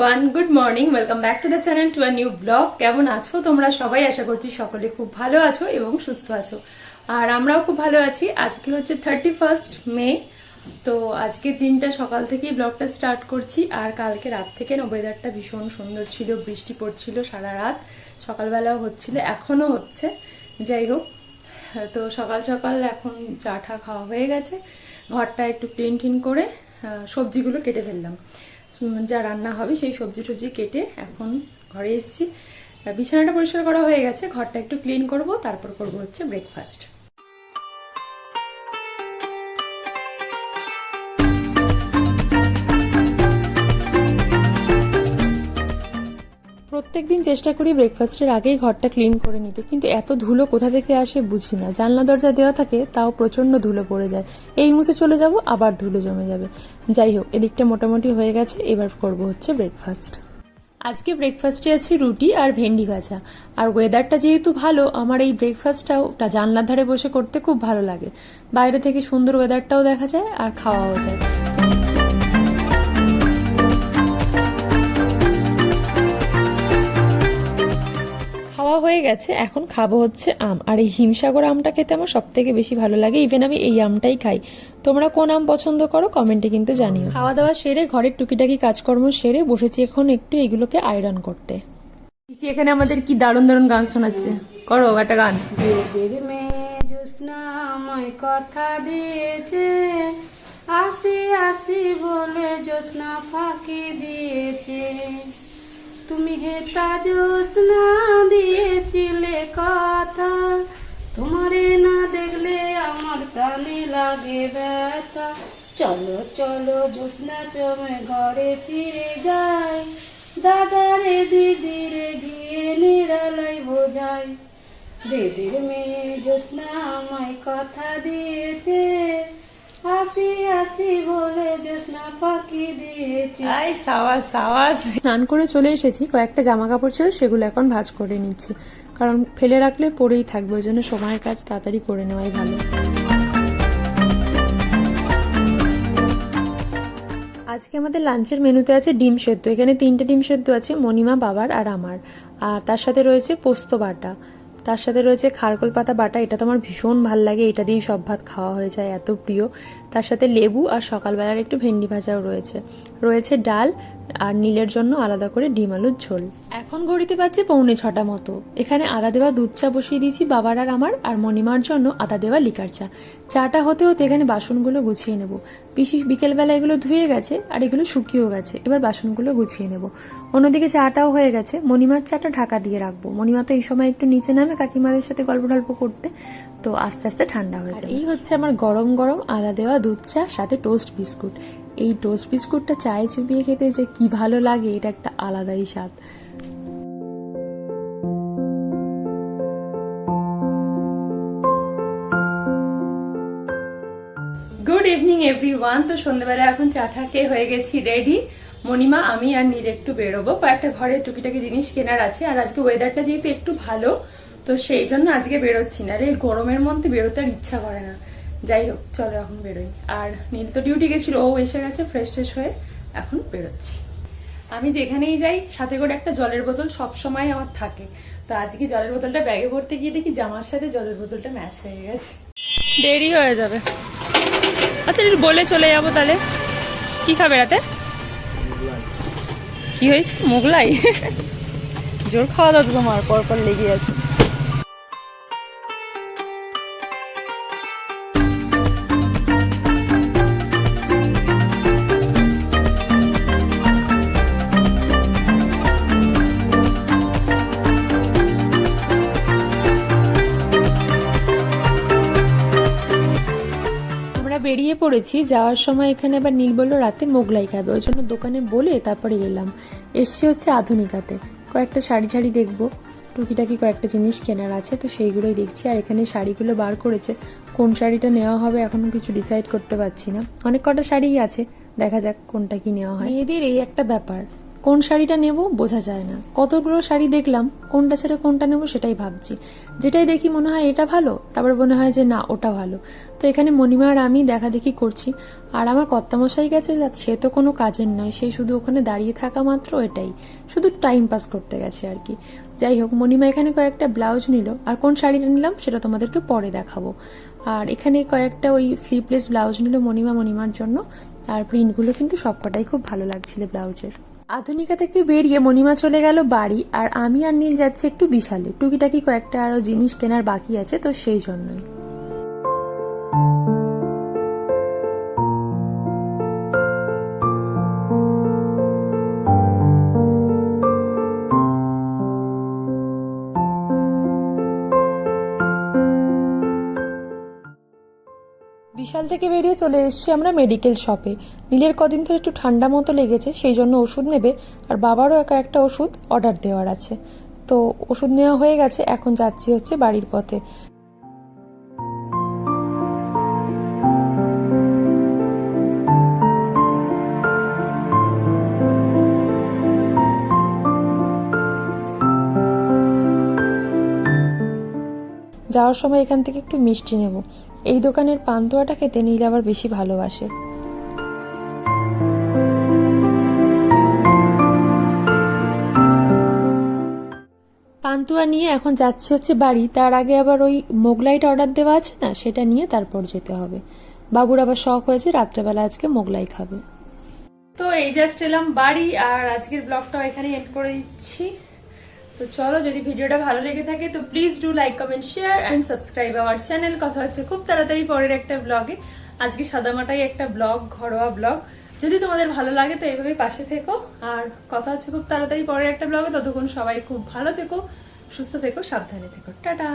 Everyone, good morning, welcome back to the channel to a new blog. কেমন আছো তোমরা সবাই? আশা করছি সকলে খুব ভালো আছো এবং সুস্থ আছো, আর আমরাও খুব ভালো আছি। আজকে হচ্ছে 31st মে। তো আজকের দিনটা সকাল থেকেই ব্লগটা স্টার্ট করছি, আর কালকে রাত থেকে ওয়েদারটা ভীষণ সুন্দর ছিল, বৃষ্টি পড়ছিল সারা রাত, সকালবেলাও হচ্ছিল, এখনো হচ্ছে। যাই হোক, তো সকাল সকাল এখন চা টা খাওয়া হয়ে গেছে, ঘরটা একটু ক্লিন টিন করে সবজিগুলো কেটে ফেললাম, যা রান্না হবে সেই সবজি টবজি কেটে এখন ঘরে এসেছি। বিছানাটা পরিষ্কার করা হয়ে গেছে, ঘরটা একটু ক্লিন করব, তারপর করব হচ্ছে ব্রেকফাস্ট। প্রত্যেকদিন চেষ্টা করি ব্রেকফাস্টের আগেই ঘরটা ক্লিন করে নিতে, কিন্তু এত ধুলো কোথা থেকে আসে বুঝি না। জানলা দরজা দেওয়া থাকে, তাও প্রচন্ড ধুলো পড়ে যায়। এই মুছে চলে যাব, আবার ধুলো জমে যাবে। যাই হোক, এদিকটা মোটামুটি হয়ে গেছে, এবার করব হচ্ছে ব্রেকফাস্ট। আজকে ব্রেকফাস্টে আছে রুটি আর ভেন্ডি ভাজা। আর ওয়েদারটা যেহেতু ভালো, আমার এই ব্রেকফাস্টটাও জানলার ধারে বসে করতে খুব ভালো লাগে। বাইরে থেকে সুন্দর ওয়েদারটাও দেখা যায় আর খাওয়াও যায়। খাওয়া হয়ে গেছে, এখন খাবো হচ্ছে আম। আর এই হিমসাগর আমটা খেতে আমার সব থেকে বেশি ভালো লাগে, ইভেন আমি এই আমটাই খাই। তোমরা কোন আম পছন্দ করো কমেন্টে কিন্তু জানিও। খাওয়া দাওয়া সেরে ঘরের টুকিটাকি কাজকর্ম সেরে বসেছি এখন একটু এগুলোকে আয়রন করতে। এখানে আমাদের কি দারুণ দারুণ গান শোনাচ্ছে, করো একটা গান। বেদের মেয়ে জ্যোৎস্না আমায় কথা দিয়েছে, আসি আসি বলে জ্যোৎস্না ফাঁকি দিয়েছে। তুমি হেতা জ্যোৎস্না দিয়েছিলে কথা, তোমারে না দেখলে আমার প্রাণে লাগে ব্যথা। চলো চলো জ্যোৎস্না চমে ঘরে ফিরে যাই, দাদারে দিদিরে গিয়ে নিরালাই বোঝাই। বেদের মেয়ে জ্যোৎস্না আমায় কথা দিয়েছে, আসি আসি বলে জ্যোৎস্না ফাঁকি দিয়েছে। আই সাওয়াজ সাওয়াজ। স্নান করে চলে এসেছি, কয়েকটা জামা কাপড় ছিল সেগুলো এখন ভাঁজ করে নিচ্ছি, কারণ ফেলে রাখলে পরেই থাকবে, ওই জন্য সময়ের কাজ তাড়াতাড়ি করে নেওয়াই ভালো। আজকে আমাদের লাঞ্চের মেনুতে আছে ডিম সেদ্ধ। এখানে 3টে ডিম সেদ্ধ আছে, মণিমা, বাবার আর আমার। আর তার সাথে রয়েছে পোস্ত বাটা, তার সাথে রয়েছে খারকোল পাতা বাটা, এটা তো আমার ভীষণ ভাল লাগে, এটা দিয়েই সব ভাত খাওয়া হয়ে যায়, এত প্রিয়। তার সাথে লেবু, আর সকালবেলার একটু ভেন্ডি ভাজাও রয়েছে। রয়েছে ডাল, আর নীলের জন্য আলাদা করে ডিম আলুর ঝোল। এখন ঘড়িতে বাজছে 6:45 মতো। এখানে আদা দেওয়া দুধ চা বসিয়ে দিয়েছি বাবার আর আমার, আর মণিমার জন্য আদা দেওয়া লিকার চা। চাটা হতে হতে এখানে বাসনগুলো গুছিয়ে নেব। পিসি বিকেলবেলা এগুলো ধুয়ে গেছে, আর এগুলো শুকিয়েও গেছে, এবার বাসনগুলো গুছিয়ে নেব। অন্যদিকে চাটাও হয়ে গেছে, মণিমার চাটা ঢাকা দিয়ে রাখবো। মণিমা তো এই সময় একটু নিচে নামে কাকিমাদের সাথে গল্প টল্প করতে, তো আস্তে আস্তে ঠান্ডা হয়ে যায়। এই হচ্ছে আমার গরম গরম আদা দেওয়া দুধ চা, সাথে টোস্ট বিস্কুট। এই টোস্ট বিস্কুটটা চায়ে চুবিয়ে খেতে যে কি ভালো লাগে, এটা একটা আলাদাই স্বাদ। Good evening everyone. তো সন্ধ্যাবেলা এখন চাটা খেয়ে হয়ে গেছি রেডি। মণিমা, আমি আর নীল একটু বেরোবো, কয়েকটা ঘরের টুকিটাকি জিনিস কেনার আছে। আর আজকে ওয়েদারটা যেহেতু একটু ভালো, তো সেই জন্য আজকে বেরোচ্ছি না। আর এই গরমের মধ্যে বেরোতে আর ইচ্ছা করে না। যাই হোক, চলো এখন বেরোই। আর নীল তো ডিউটি গেছিল, ও এসে গেছে ফ্রেশ ট্রেশ হয়ে, এখন বেরোচ্ছি। আমি যেখানেই যাই সাথে করে একটা জলের বোতল সব সময় আমার থাকে। তো আজকে জলের বোতলটা ব্যাগে ভরতে গিয়ে দেখি জামার সাথে জলের বোতলটা ম্যাচ হয়ে গেছে। দেরি হয়ে যাবে। আচ্ছা, একটু বলে চলে যাবো তাহলে। কি খাবে রাতে? কি হয়েছে? মোগলাই? জোর খাওয়া দাওয়া তো তোমার পরপর লেগে আছে। বেরিয়ে পড়েছি, যাওয়ার সময় এখানে আবার নীল বললো রাতে মোগলাই খাবে, ওই জন্য দোকানে বলে তারপরে এলাম। এসছি হচ্ছে আধুনিকাতে, কয়েকটা শাড়ি ঠাড়ি দেখবো, টুকিটাকি কয়েকটা জিনিস কেনার আছে, তো সেইগুলোই দেখছি। আর এখানে শাড়িগুলো বার করেছে, কোন শাড়িটা নেওয়া হবে এখনো কিছু ডিসাইড করতে পারছি না। অনেক কটা শাড়িই আছে, দেখা যাক কোনটা কি নেওয়া হয়। মেয়েদের এই একটা ব্যাপার, কোন শাড়িটা নেব বোঝা যায় না, কতগুলো শাড়ি দেখলাম, কোনটা ছেড়ে কোনটা নেব সেটাই ভাবছি। যেটাই দেখি মনে হয় এটা ভালো, তারপর মনে হয় যে না ওটা ভালো। তো এখানে মণিমা আর আমি দেখা দেখি করছি। আর আমার কর্তামশাই গেছে, সে তো কোনো কাজের নয়, সে শুধু ওখানে দাঁড়িয়ে থাকা মাত্র, এটাই শুধু টাইম পাস করতে গেছে আর কি। যাই হোক, মণিমা এখানে কয়েকটা ব্লাউজ নিল, আর কোন শাড়িটা নিলাম সেটা তোমাদেরকে পরে দেখাবো। আর এখানে কয়েকটা ওই স্লিভলেস ব্লাউজ নিল মণিমার জন্য। আর প্রিন্টগুলো কিন্তু সবকটাই খুব ভালো লাগছিল ব্লাউজের। আধুনিকা থেকে বেরিয়ে মণিমা চলে গেল বাড়ি, আর আমি আর নীল যাচ্ছে একটু বিশালে, টুকিটাকি কয়েকটা আরো জিনিস কেনার বাকি আছে, তো সেই জন্যই। বিশাল থেকে বেরিয়ে চলে এসেছি আমরা মেডিকেল শপে। নীলের কদিন ধরে একটু ঠান্ডা মতো লেগেছে, সেই জন্য ওষুধ নেবে, আর বাবারও একটা ওষুধ অর্ডার দেওয়ার আছে। তো ওষুধ নেওয়া হয়ে গেছে, এখন যাচ্ছি হচ্ছে বাড়ির পথে। যাওয়ার সময় এখান থেকে একটু মিষ্টি নেব। এই দোকানের পান্তুয়াটা খেতে নীল আবার বেশি ভালোবাসে। পান্তুয়া নিয়ে এখন যাচ্ছে হচ্ছে বাড়ি। তার আগে আবার ওই মোগলাইটা অর্ডার দেওয়া আছে না, সেটা নিয়ে তারপর যেতে হবে। বাবুর আবার শখ হয়েছে রাত্রেবেলা আজকে মোগলাই খাবে। তো এই জাস্ট এলাম বাড়ি, আর আজকের ব্লগটাও এখানে এন্ড করে দিচ্ছি। তো চলো, যদি ভিডিওটা ভালো লেগে থাকে তো please do like, comment, share and subscribe our channel. কথা হচ্ছে খুব তাড়াতাড়ি পরের একটা ব্লগে। আজকে সাদামাটাই একটা ব্লগ, ঘরোয়া ব্লগ। যদি তোমাদের ভালো লাগে তো এইভাবেই পাশে থেকো। আর কথা হচ্ছে খুব তাড়াতাড়ি পরের একটা ব্লগে। ততক্ষণ সবাই খুব ভালো থেকো, সুস্থ থেকো, সাবধানে থেকো। টাটা।